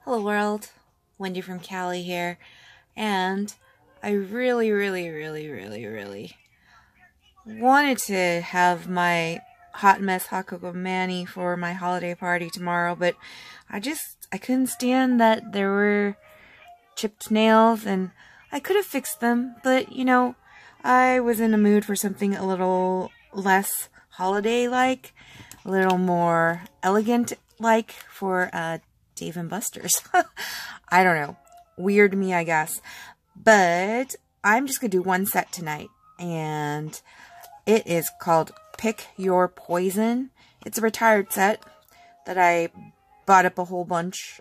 Hello world, Wendy from Cali here, and I really wanted to have my hot mess hot cocoa mani for my holiday party tomorrow, but I couldn't stand that there were chipped nails, and I could have fixed them, but you know, I was in a mood for something a little less holiday-like, a little more elegant-like for Dave & Buster's. I don't know. Weird me, I guess. But I'm just going to do one set tonight. And it is called Pick Your Poison. It's a retired set that I bought up a whole bunch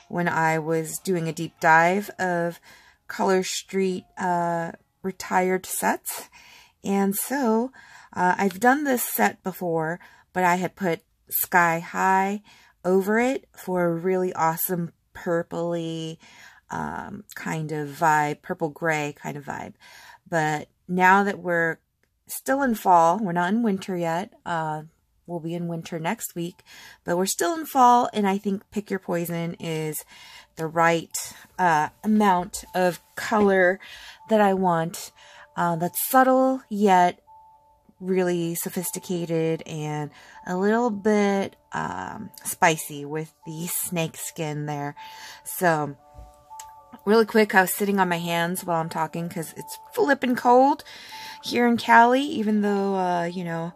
when I was doing a deep dive of Color Street retired sets. And so I've done this set before, but I had put Sky High over it for a really awesome purpley kind of vibe, purple gray kind of vibe. But now that we're still in fall, we're not in winter yet. We'll be in winter next week, but we're still in fall, and I think Pick Your Poison is the right amount of color that I want. That's subtle yet really sophisticated and a little bit spicy with the snake skin there. So really quick, I was sitting on my hands while I'm talking because it's flipping cold here in Cali, even though you know,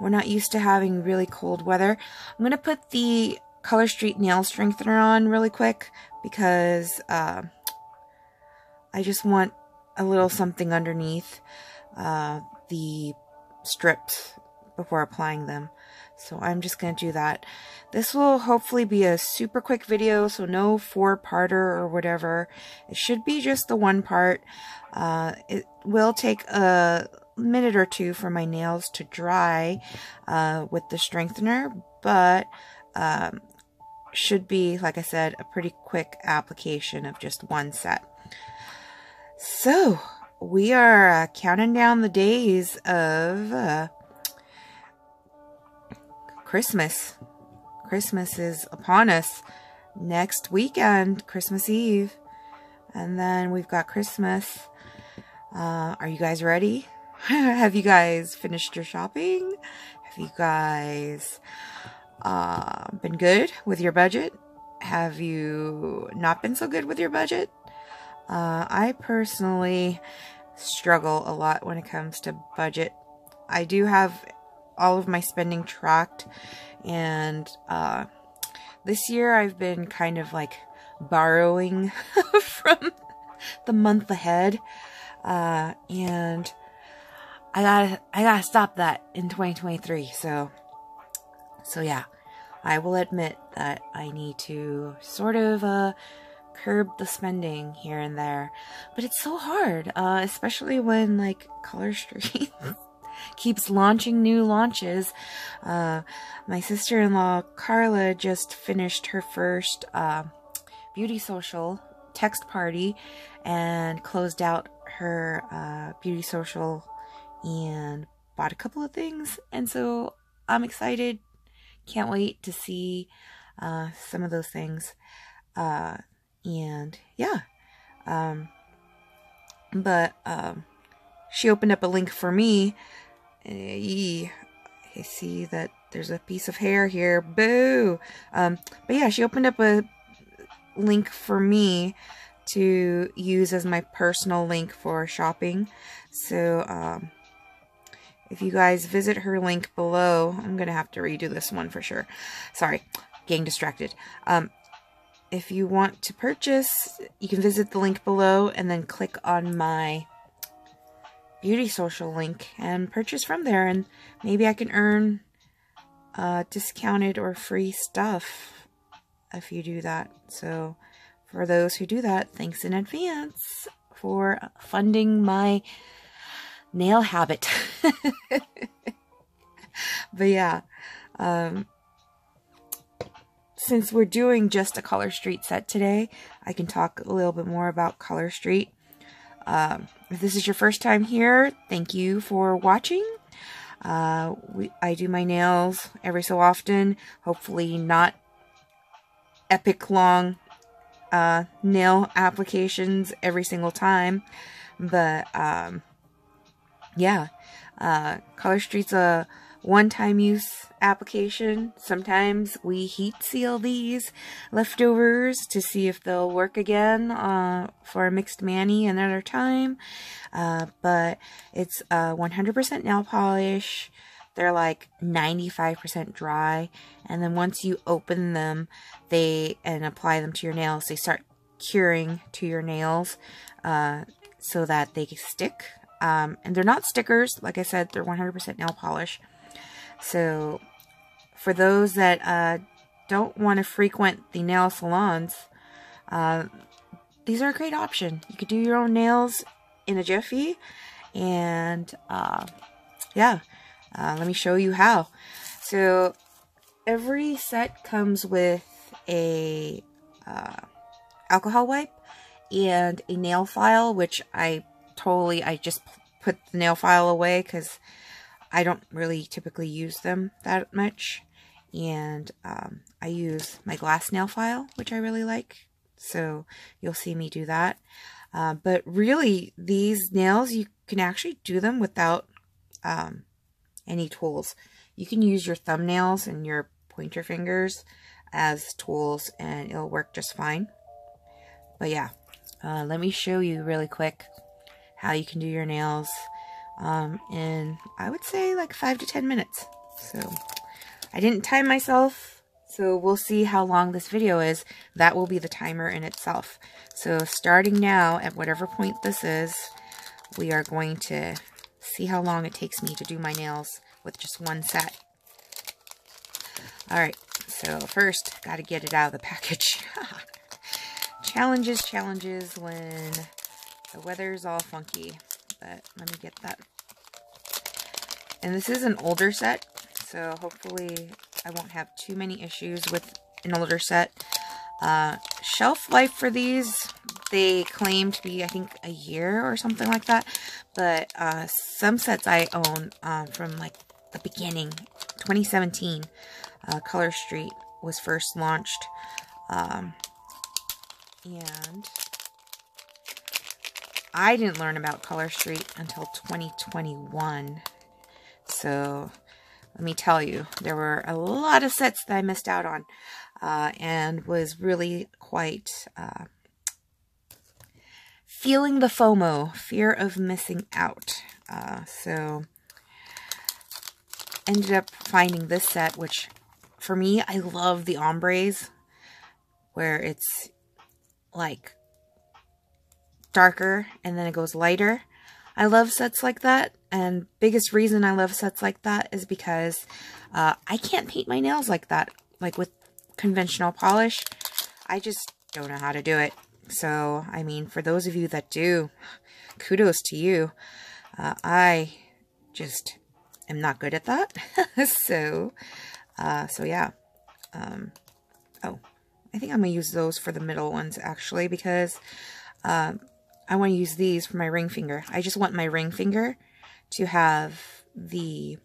we're not used to having really cold weather. I'm gonna put the Color Street nail strengthener on really quick because I just want a little something underneath the strips before applying them. So I'm just going to do that. This will hopefully be a super quick video, so no 4-parter or whatever. It should be just the one part. It will take a minute or two for my nails to dry with the strengthener, but should be, like I said, a pretty quick application of just one set. So we are counting down the days of Christmas. Christmas is upon us. Next weekend, Christmas Eve. And then we've got Christmas. Are you guys ready? Have you guys finished your shopping? Have you guys been good with your budget? Have you not been so good with your budget? I personally struggle a lot when it comes to budget. I do have all of my spending tracked, and this year I've been kind of like borrowing from the month ahead, and I gotta stop that in 2023. So yeah, I will admit that I need to sort of curb the spending here and there, but it's so hard, especially when like Color Street keeps launching new launches. My sister-in-law Carla just finished her first beauty social text party and closed out her beauty social and bought a couple of things, and so I'm excited. Can't wait to see some of those things. And yeah, but she opened up a link for me. I see that there's a piece of hair here. Boo! But yeah, she opened up a link for me to use as my personal link for shopping. So if you guys visit her link below, I'm gonna have to redo this one for sure. Sorry, getting distracted. If you want to purchase, you can visit the link below and then click on my beauty social link and purchase from there, and maybe I can earn discounted or free stuff if you do that. So for those who do that, thanks in advance for funding my nail habit. But yeah, since we're doing just a Color Street set today, I can talk a little bit more about Color Street. If this is your first time here, thank you for watching. I do my nails every so often, hopefully not epic long nail applications every single time. But yeah, Color Street's a one-time use application. Sometimes we heat seal these leftovers to see if they'll work again for a mixed mani another time. But it's 100% nail polish. They're like 95% dry, and then once you open them and apply them to your nails, they start curing to your nails so that they stick. And they're not stickers. Like I said, they're 100% nail polish. So for those that don't want to frequent the nail salons, these are a great option. You could do your own nails in a jiffy, and yeah, let me show you how. So every set comes with a alcohol wipe and a nail file, which I just put the nail file away because I don't really typically use them that much. And I use my glass nail file, which I really like. So you'll see me do that. But really, these nails, you can actually do them without any tools. You can use your thumbnails and your pointer fingers as tools, and it'll work just fine. But yeah, let me show you really quick how you can do your nails in, I would say, like 5 to 10 minutes. So I didn't time myself, so we'll see how long this video is. That will be the timer in itself. So starting now at whatever point this is, we are going to see how long it takes me to do my nails with just one set. Alright, so first, gotta get it out of the package. Challenges when the weather's all funky. But let me get that. And this is an older set, so hopefully I won't have too many issues with an older set. Shelf life for these, they claim to be, I think, a year or something like that. But some sets I own from like the beginning, 2017, Color Street was first launched. And I didn't learn about Color Street until 2021. So let me tell you, there were a lot of sets that I missed out on, and was really quite feeling the FOMO, fear of missing out. So ended up finding this set, which for me, I love the ombres, where it's like darker and then it goes lighter. I love sets like that, and biggest reason I love sets like that is because I can't paint my nails like that, like with conventional polish. I just don't know how to do it. So, I mean, for those of you that do, kudos to you. I just am not good at that. So yeah. Oh, I think I'm going to use those for the middle ones, actually, because I want to use these for my ring finger. I just want my ring finger to have the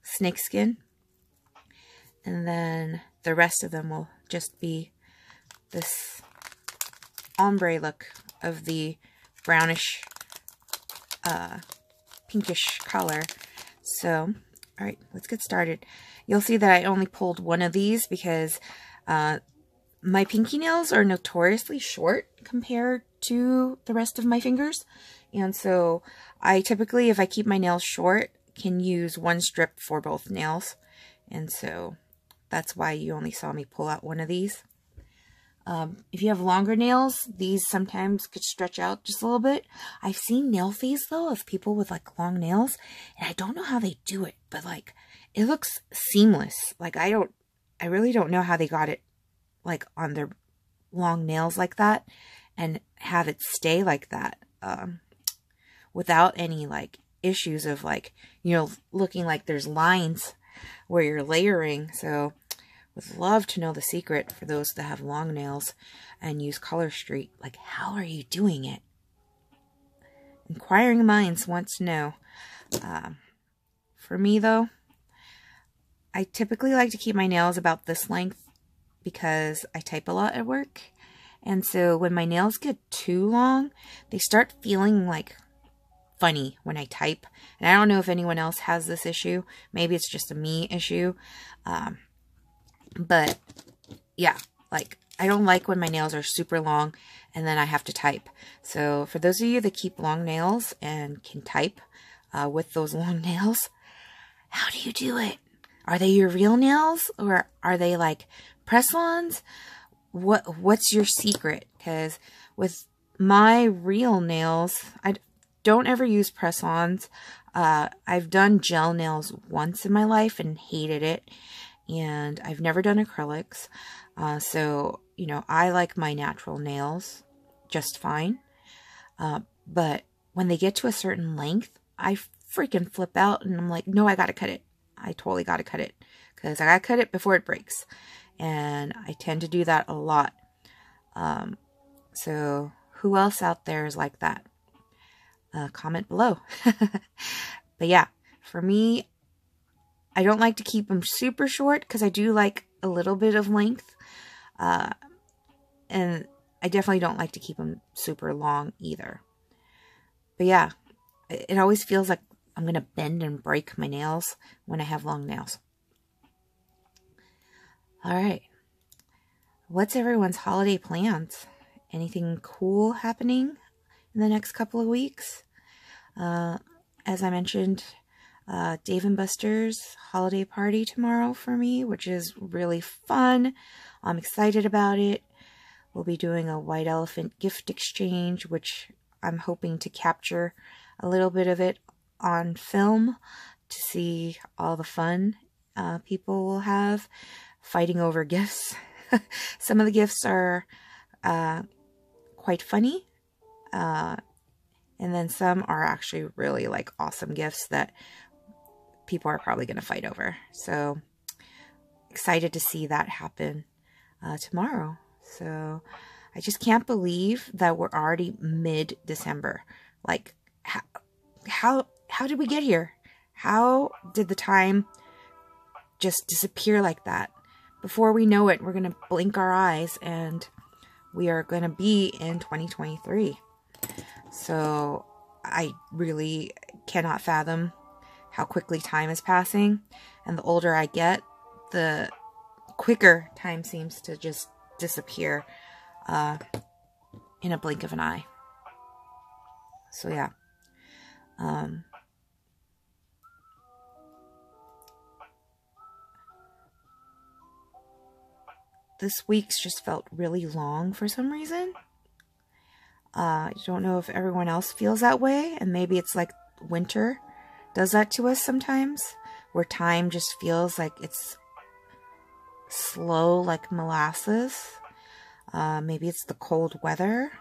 snake skin, and then the rest of them will just be this ombre look of the brownish, pinkish color. So, alright, let's get started. You'll see that I only pulled one of these because my pinky nails are notoriously short compared to the rest of my fingers. And so I typically, if I keep my nails short, can use one strip for both nails. And so that's why you only saw me pull out one of these. If you have longer nails, these sometimes could stretch out just a little bit. I've seen nail fades, though, of people with, like, long nails, and I don't know how they do it, but, like, it looks seamless. Like, I really don't know how they got it, like, on their long nails like that, and have it stay like that, without any, like, issues of, like, you know, looking like there's lines where you're layering. So would love to know the secret for those that have long nails and use Color Street. Like, how are you doing it? Inquiring minds want to know. For me, though, I typically like to keep my nails about this length because I type a lot at work. And so when my nails get too long, they start feeling like funny when I type. And I don't know if anyone else has this issue. Maybe it's just a me issue. But yeah, like I don't like when my nails are super long and then I have to type. So for those of you that keep long nails and can type with those long nails, how do you do it? Are they your real nails or are they like press-ons? What's your secret? Because with my real nails, I don't ever use press-ons. I've done gel nails once in my life and hated it. And I've never done acrylics. So, you know, I like my natural nails just fine. But when they get to a certain length, I freaking flip out and I'm like, no, I gotta cut it. I totally gotta cut it. Because I gotta cut it before it breaks. And I tend to do that a lot. So who else out there is like that? Comment below. But yeah, for me, I don't like to keep them super short because I do like a little bit of length. And I definitely don't like to keep them super long either. But yeah, it always feels like I'm going to bend and break my nails when I have long nails. All right. What's everyone's holiday plans? Anything cool happening in the next couple of weeks? As I mentioned, Dave & Buster's holiday party tomorrow for me, which is really fun. I'm excited about it. We'll be doing a white elephant gift exchange, which I'm hoping to capture a little bit of it on film to see all the fun people will have fighting over gifts. Some of the gifts are quite funny. And then some are actually really like awesome gifts that people are probably going to fight over. So excited to see that happen tomorrow. So I just can't believe that we're already mid-December. Like how did we get here? How did the time just disappear like that? Before we know it, we're going to blink our eyes and we are going to be in 2023. So I really cannot fathom how quickly time is passing. And the older I get, the quicker time seems to just disappear in a blink of an eye. So yeah. This week's just felt really long for some reason. I don't know if everyone else feels that way, and maybe it's like winter does that to us sometimes, where time just feels like it's slow like molasses. Maybe it's the cold weather.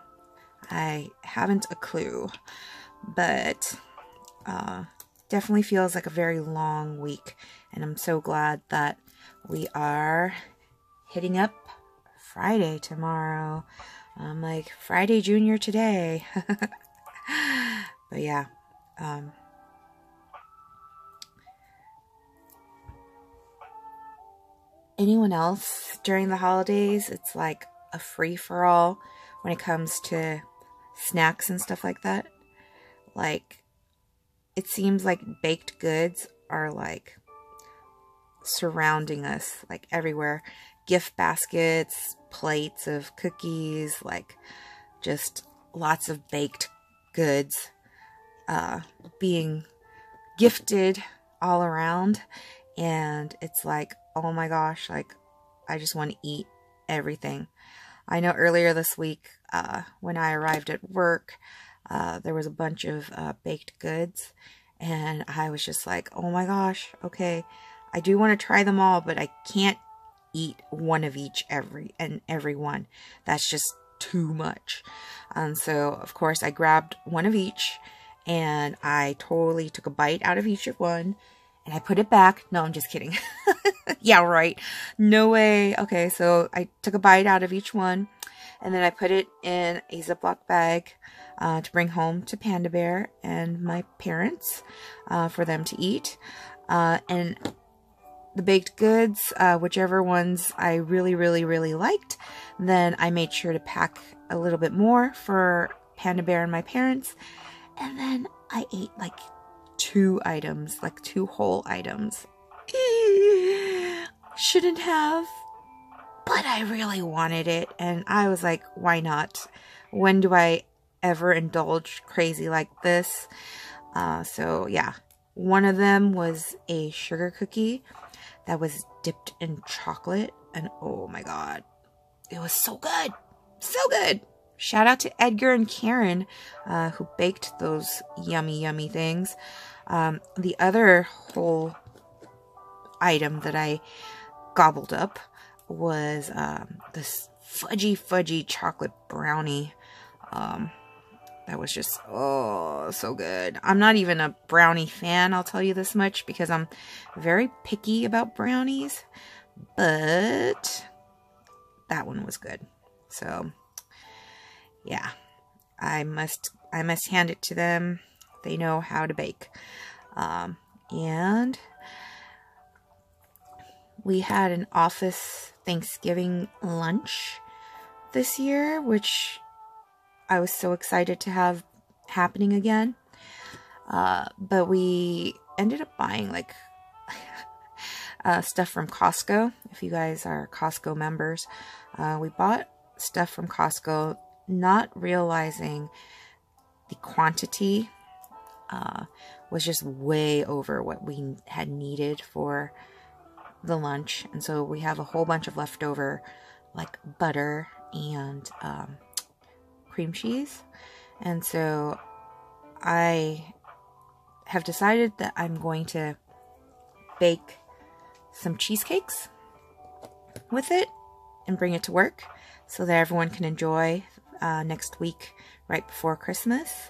I haven't a clue, but definitely feels like a very long week, and I'm so glad that we are hitting up Friday tomorrow. I'm like, Friday Junior today. But yeah. Anyone else during the holidays, it's like a free-for-all when it comes to snacks and stuff like that? Like, it seems like baked goods are like surrounding us, like everywhere. Gift baskets, plates of cookies, like just lots of baked goods being gifted all around. And it's like, oh my gosh, like I just want to eat everything. I know earlier this week when I arrived at work, there was a bunch of baked goods, and I was just like, oh my gosh, okay, I do want to try them all, but I can't eat one of each every one. That's just too much. And so of course I grabbed one of each, and I totally took a bite out of each one, and I put it back. No, I'm just kidding. Yeah, right. No way. Okay, so I took a bite out of each one, and then I put it in a Ziploc bag to bring home to Panda Bear and my parents for them to eat. And the baked goods, whichever ones I really, really, really liked, then I made sure to pack a little bit more for Panda Bear and my parents. And then I ate like 2 items, like 2 whole items. Shouldn't have, but I really wanted it. And I was like, why not? When do I ever indulge crazy like this? So yeah, one of them was a sugar cookie that was dipped in chocolate, and oh my god, it was so good, so good. Shout out to Edgar and Karen, who baked those yummy, yummy things. The other whole item that I gobbled up was this fudgy chocolate brownie. That was just, oh, so good. I'm not even a brownie fan, I'll tell you this much, because I'm very picky about brownies. But that one was good. So, yeah. I must hand it to them. They know how to bake. And we had an office Thanksgiving lunch this year, which I was so excited to have happening again. But we ended up buying like stuff from Costco. If you guys are Costco members, we bought stuff from Costco, not realizing the quantity was just way over what we had needed for the lunch. And so we have a whole bunch of leftover like butter and cream cheese. And so I have decided that I'm going to bake some cheesecakes with it and bring it to work so that everyone can enjoy next week right before Christmas.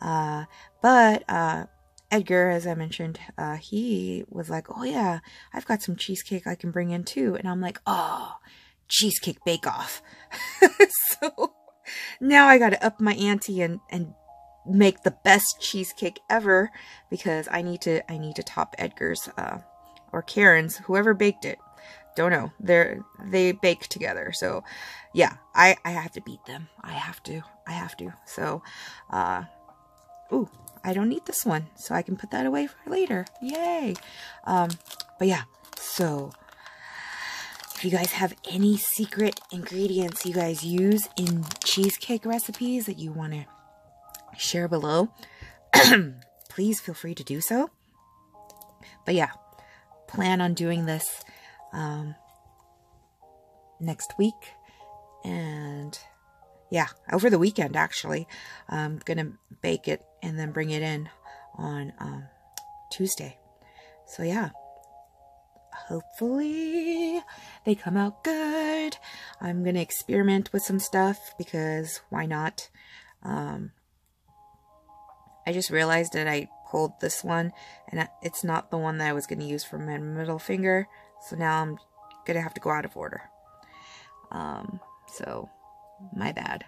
But Edgar, as I mentioned, he was like, oh yeah, I've got some cheesecake I can bring in too. And I'm like, oh, cheesecake bake-off. So now I got to up my ante and make the best cheesecake ever, because I need to top Edgar's or Karen's, whoever baked it. Don't know. They bake together. So yeah, I have to beat them. I have to. So ooh, I don't need this one, so I can put that away for later. Yay. But yeah, so if you guys have any secret ingredients you guys use in cheesecake recipes that you want to share below, please feel free to do so. But yeah, plan on doing this next week, and yeah, over the weekend actually. I'm gonna bake it and then bring it in on Tuesday. So yeah, hopefully they come out good. I'm gonna experiment with some stuff, because why not? I just realized that I pulled this one, and it's not the one that I was going to use for my middle finger. So now I'm going to have to go out of order. So, my bad.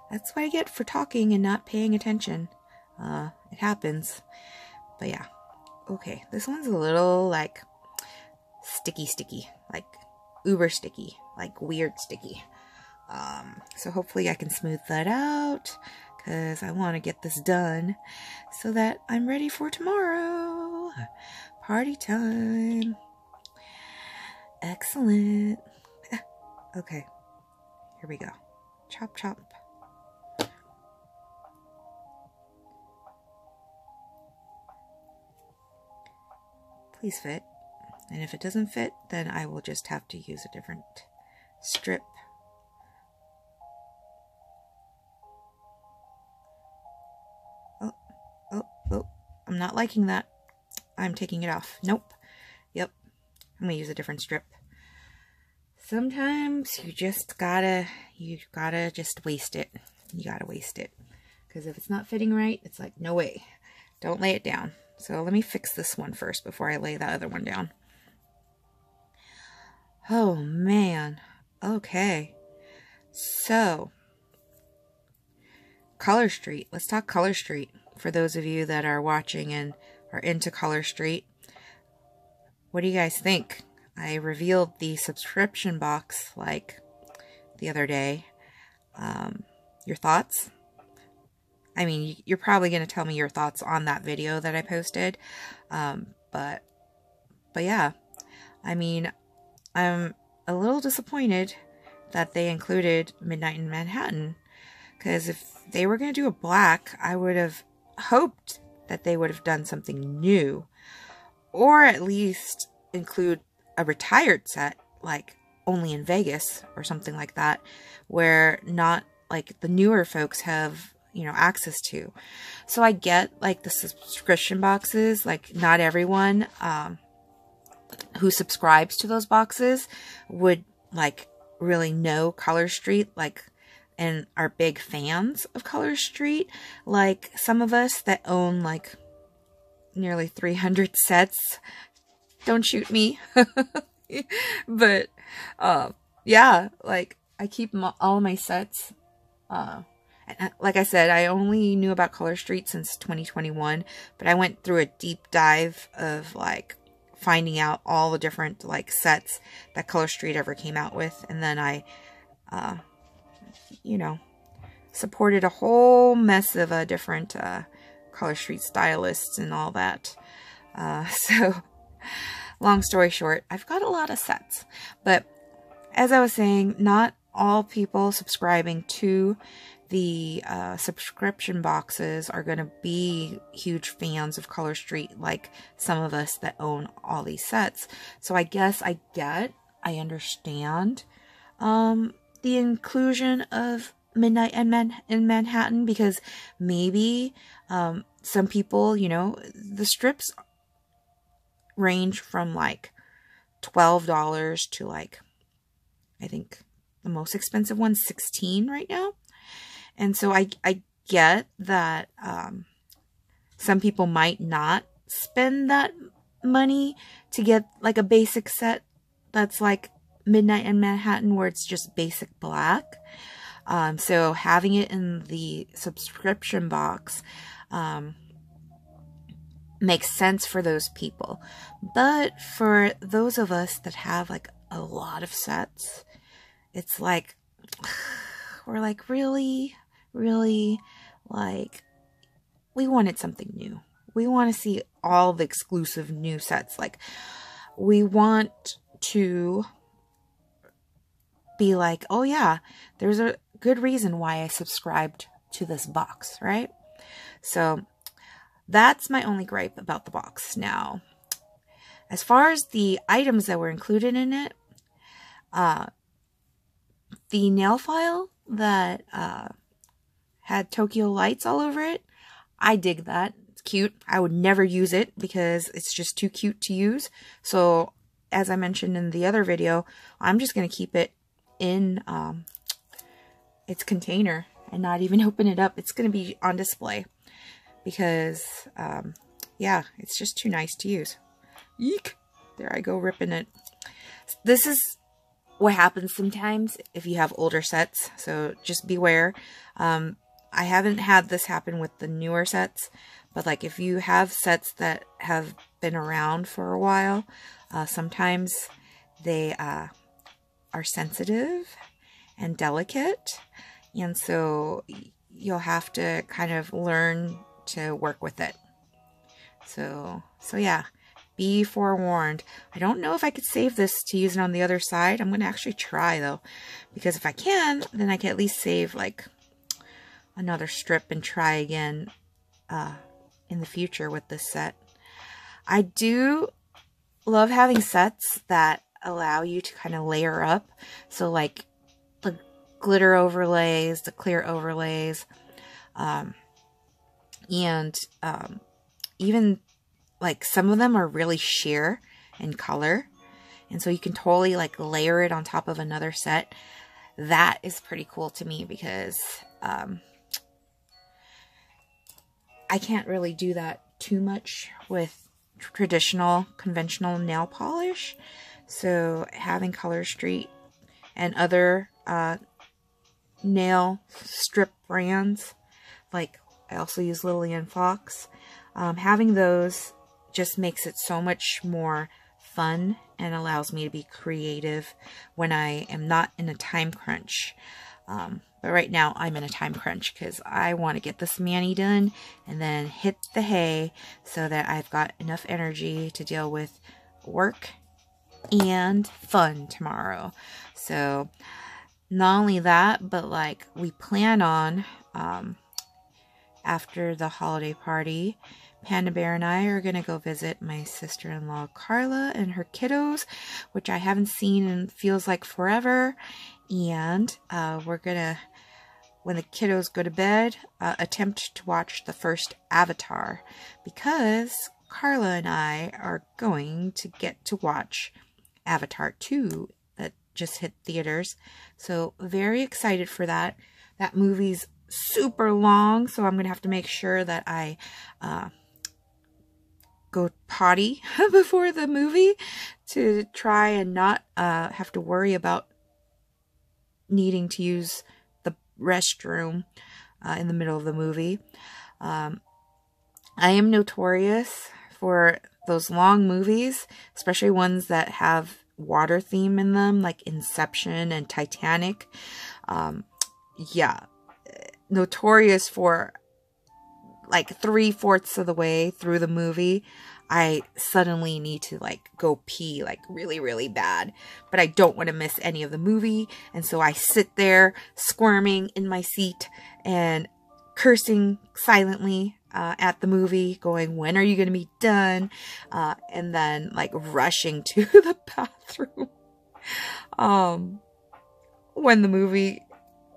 That's what I get for talking and not paying attention. It happens. But yeah. Okay, this one's a little, like, sticky. Like, uber sticky. Like, weird sticky. So hopefully I can smooth that out, because I want to get this done so that I'm ready for tomorrow. Party time. Excellent. Okay, here we go. Chop, chop. Please fit. And if it doesn't fit, then I will just have to use a different strip. Oh, I'm not liking that. I'm taking it off. Nope. Yep. I'm gonna use a different strip. Sometimes you just gotta just waste it. You gotta waste it. Because if it's not fitting right, it's like, no way. Don't lay it down. So let me fix this one first before I lay the other one down. Oh, man. Okay. So, Color Street. Let's talk Color Street. For those of you that are watching and are into Color Street, what do you guys think? I revealed the subscription box like the other day. Your thoughts? I mean, you're probably going to tell me your thoughts on that video that I posted. But yeah, I mean, I'm a little disappointed that they included Midnight in Manhattan, because if they were going to do a black, I would have hoped that they would have done something new, or at least include a retired set, like only in Vegas or something like that, where not like the newer folks have, you know, access to. So I get like the subscription boxes, like not everyone who subscribes to those boxes would like really know Color Street, like, and are big fans of Color Street, like some of us that own like nearly 300 sets. Don't shoot me. But yeah, like I keep all my sets. And like I said, I only knew about Color Street since 2021, but I went through a deep dive of like finding out all the different like sets that Color Street ever came out with, and then I you know, supported a whole mess of different Color Street stylists and all that. So long story short, I've got a lot of sets, but as I was saying, not all people subscribing to the subscription boxes are going to be huge fans of Color Street like some of us that own all these sets. So I guess I understand the inclusion of Midnight in Manhattan, because maybe some people, you know, the strips range from like $12 to like, I think the most expensive one's $16 right now. And so I get that some people might not spend that money to get like a basic set that's like Midnight in Manhattan, where it's just basic black. So having it in the subscription box makes sense for those people. But for those of us that have like a lot of sets, it's like, we're like, really, like, we wanted something new. We want to see all the exclusive new sets. Like, we want to be like, oh yeah, there's a good reason why I subscribed to this box, right? So that's my only gripe about the box. Now, as far as the items that were included in it, the nail file that had Tokyo lights all over it, I dig that. It's cute. I would never use it because it's just too cute to use. So as I mentioned in the other video, I'm just going to keep it in its container and not even open it up. It's going to be on display because yeah, it's just too nice to use. Eek! There I go, ripping it. This is what happens sometimes if you have older sets, so just beware. I haven't had this happen with the newer sets, but like if you have sets that have been around for a while, sometimes they are sensitive and delicate, and so you'll have to kind of learn to work with it. So yeah, be forewarned. I don't know if I could save this to use it on the other side. I'm going to actually try though, because if I can, then I can at least save like another strip and try again in the future with this set. I do love having sets that allow you to kind of layer up. So like the glitter overlays, the clear overlays, and even like some of them are really sheer in color, and so you can totally like layer it on top of another set. That is pretty cool to me because I can't really do that too much with traditional conventional nail polish. So having Color Street and other nail strip brands, like I also use Lillian Fox, having those just makes it so much more fun and allows me to be creative when I am not in a time crunch. But right now I'm in a time crunch because I want to get this mani done and then hit the hay so that I've got enough energy to deal with work and fun tomorrow. So not only that, but like we plan on, after the holiday party, Panda Bear and I are going to go visit my sister-in-law Carla and her kiddos, which I haven't seen in feels like forever. And we're going to, when the kiddos go to bed, attempt to watch the first Avatar, because Carla and I are going to get to watch Avatar 2 that just hit theaters. So very excited for that. That movie's super long, so I'm going to have to make sure that I go potty before the movie to try and not have to worry about needing to use the restroom in the middle of the movie. I am notorious for those long movies, especially ones that have water theme in them, like Inception and Titanic. Yeah, notorious for like 3/4 of the way through the movie, I suddenly need to like go pee like really, really bad, but I don't want to miss any of the movie. And so I sit there squirming in my seat and cursing silently at the movie, going, when are you going to be done? And then like rushing to the bathroom. When the movie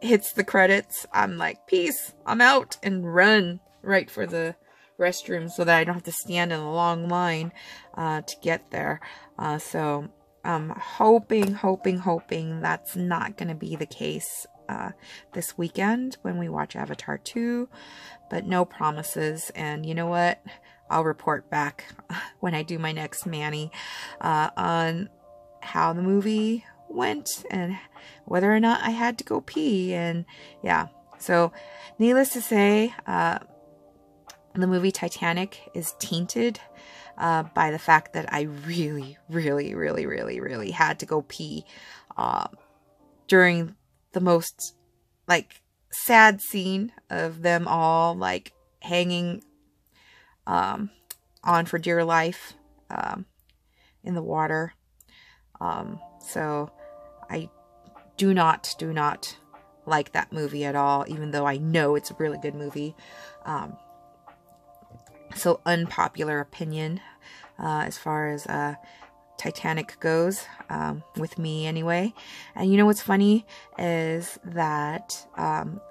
hits the credits, I'm like, peace, I'm out, and run right for the restroom so that I don't have to stand in a long line to get there. So I'm hoping that's not going to be the case this weekend when we watch Avatar 2, but no promises. And you know what? I'll report back when I do my next mani on how the movie went and whether or not I had to go pee. And yeah, so needless to say, the movie Titanic is tainted by the fact that I really had to go pee during the most like sad scene of them all like hanging on for dear life in the water. So I do not like that movie at all, even though I know it's a really good movie. So unpopular opinion as far as Titanic goes, with me anyway. And you know what's funny is that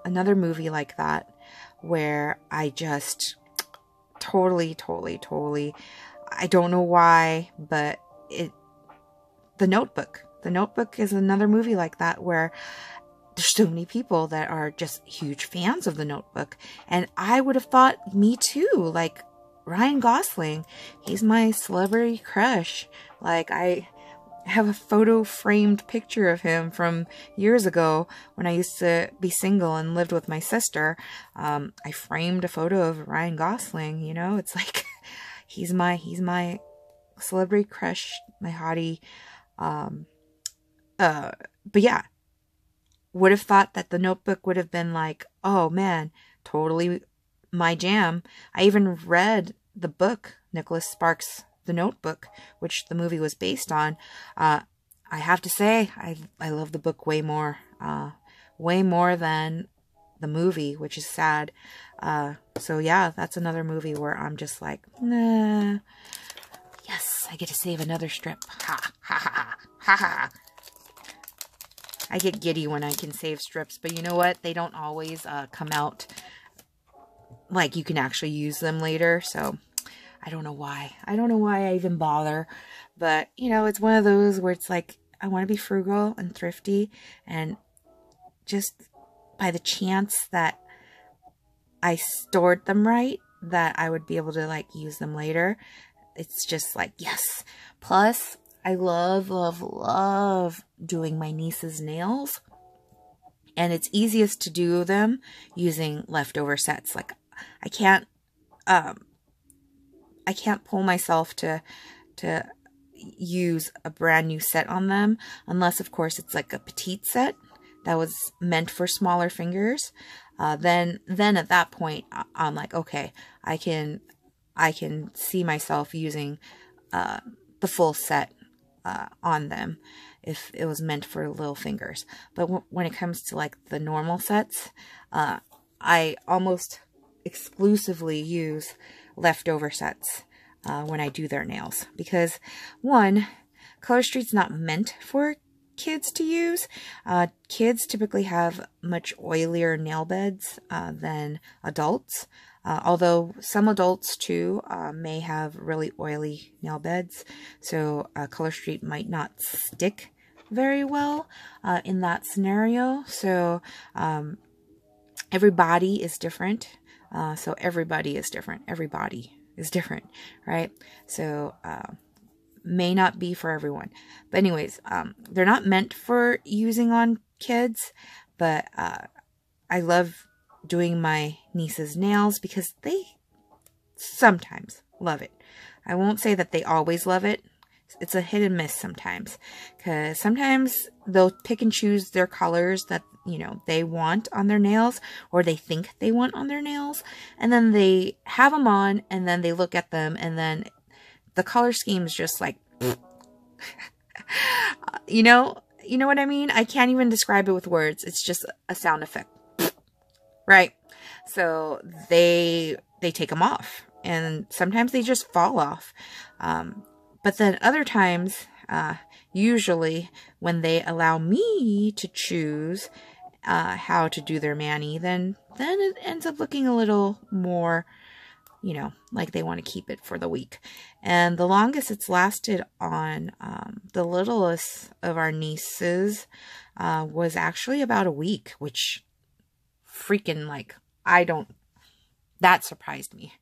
another movie like that where I just totally, I don't know why, but The Notebook. The Notebook is another movie like that where there's so many people that are just huge fans of The Notebook. And I would have thought me too, like Ryan Gosling. He's my celebrity crush. Like I have a photo framed picture of him from years ago when I used to be single and lived with my sister. I framed a photo of Ryan Gosling, you know, it's like, he's my celebrity crush, my hottie. But yeah, would have thought that The Notebook would have been like, oh man, totally my jam. I even read the book, Nicholas Sparks' The Notebook, which the movie was based on. I have to say, I love the book way more than the movie, which is sad. So yeah, that's another movie where I'm just like, nah. Yes, I get to save another strip. Ha, ha, ha, ha, ha. I get giddy when I can save strips, but you know what? They don't always come out like you can actually use them later, so I don't know why. I don't know why I even bother, but, you know, it's one of those where it's like, I want to be frugal and thrifty, and just by the chance that I stored them right, that I would be able to, like, use them later. It's just like, yes. Plus, I love doing my niece's nails. And it's easiest to do them using leftover sets. Like, I can't pull myself to use a brand new set on them, unless of course it's like a petite set that was meant for smaller fingers. Then at that point I'm like, okay, I can see myself using the full set on them if it was meant for little fingers. But when it comes to like the normal sets, I almost exclusively use leftover sets when I do their nails, because one, Color Street's not meant for kids to use. Kids typically have much oilier nail beds than adults, although some adults too may have really oily nail beds, so Color Street might not stick very well in that scenario. So every body is different. So everybody is different. Everybody is different, right? So may not be for everyone. But anyways, they're not meant for using on kids, but I love doing my niece's nails because they sometimes love it. I won't say that they always love it. It's a hit and miss sometimes, because sometimes they'll pick and choose their colors that, you know, they want on their nails, or they think they want on their nails, and then they have them on, and then they look at them, and then the color scheme is just like, you know what I mean? I can't even describe it with words. It's just a sound effect, right? So they take them off, and sometimes they just fall off. But then other times, usually when they allow me to choose how to do their mani, then it ends up looking a little more, you know, like they want to keep it for the week. And the longest it's lasted on the littlest of our nieces was actually about a week, which freaking, like, that surprised me.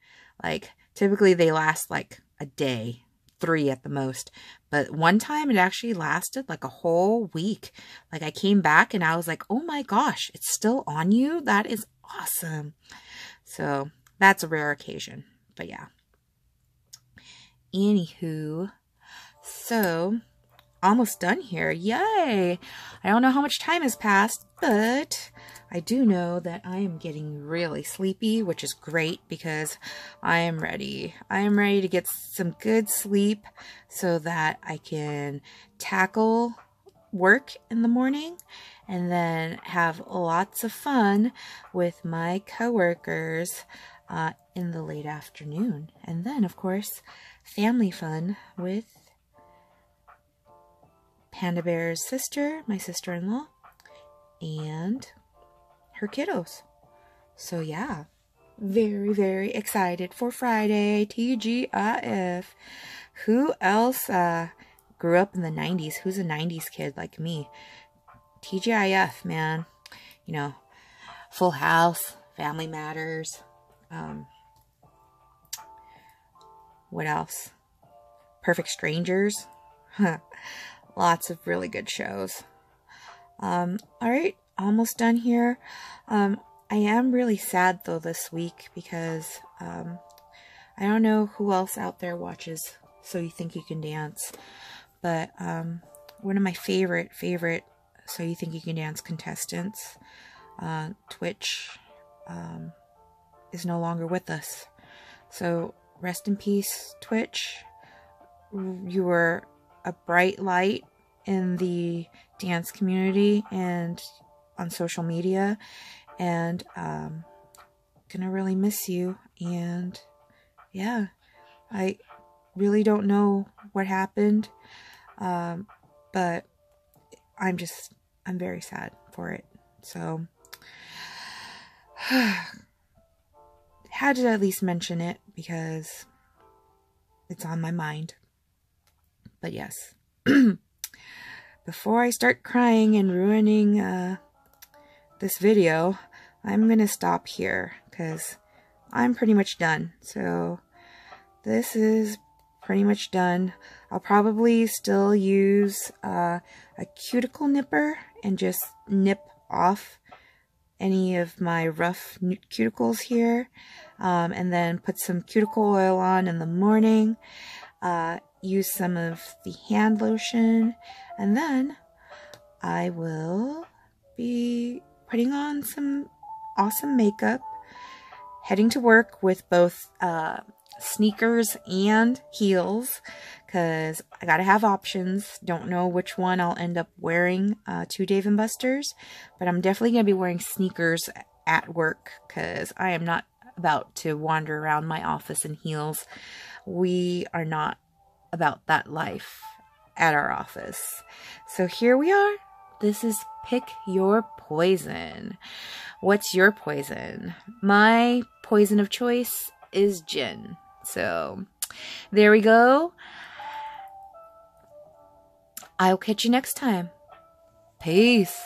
Like, typically they last like a day, 3 at the most, but one time it actually lasted like a whole week. Like, I came back and I was like, oh my gosh, it's still on you? That is awesome. So that's a rare occasion, but yeah. Anywho, so almost done here. Yay! I don't know how much time has passed, but I do know that I am getting really sleepy, which is great because I am ready. I am ready to get some good sleep so that I can tackle work in the morning and then have lots of fun with my coworkers in the late afternoon. And then, of course, family fun with Panda Bear's sister, my sister-in-law, and her kiddos. So yeah, very, very excited for Friday. TGIF. Who else grew up in the 90s? Who's a 90s kid like me? TGIF, man. You know, Full House, Family Matters. What else? Perfect Strangers. Lots of really good shows. Alright, almost done here. I am really sad though this week because I don't know who else out there watches So You Think You Can Dance, but one of my favorite So You Think You Can Dance contestants, Twitch, is no longer with us. So rest in peace, Twitch. You were a bright light in the dance community and on social media, and gonna really miss you. And yeah, I really don't know what happened, but I'm very sad for it. So had to at least mention it because it's on my mind. But yes, before I start crying and ruining this video, I'm gonna stop here because I'm pretty much done. So this is pretty much done. I'll probably still use a cuticle nipper and just nip off any of my rough cuticles here, and then put some cuticle oil on in the morning. use some of the hand lotion, and then I will be putting on some awesome makeup, heading to work with both sneakers and heels, because I gotta have options. Don't know which one I'll end up wearing to Dave & Buster's, but I'm definitely gonna be wearing sneakers at work because I am not about to wander around my office in heels. We are not about that life at our office. So here we are. This is Pick Your Poison. What's your poison? My poison of choice is gin. So there we go. I'll catch you next time. Peace.